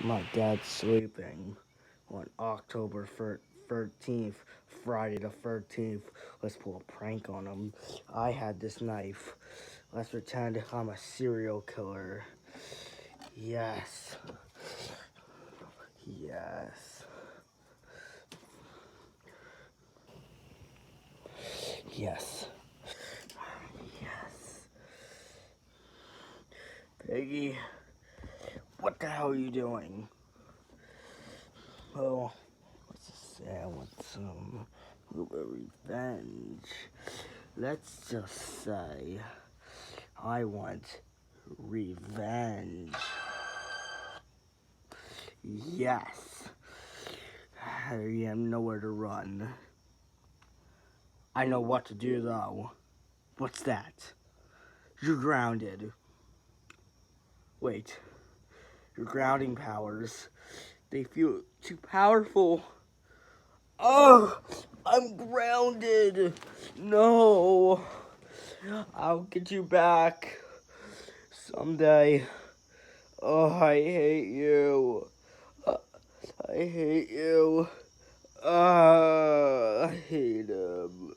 My dad's sleeping on October 13th, Friday the 13th. Let's pull a prank on him. I had this knife. Let's pretend I'm a serial killer. Yes. Yes. Yes. Yes. Piggy, what the hell are you doing? Oh, let's just say I want some revenge. Let's just say I want revenge. Yes. I have nowhere to run. I know what to do though. What's that? You're grounded. Wait. Your grounding powers. They feel too powerful. Oh, I'm grounded. No. I'll get you back someday. Oh, I hate you. Uh, I hate you. I hate him.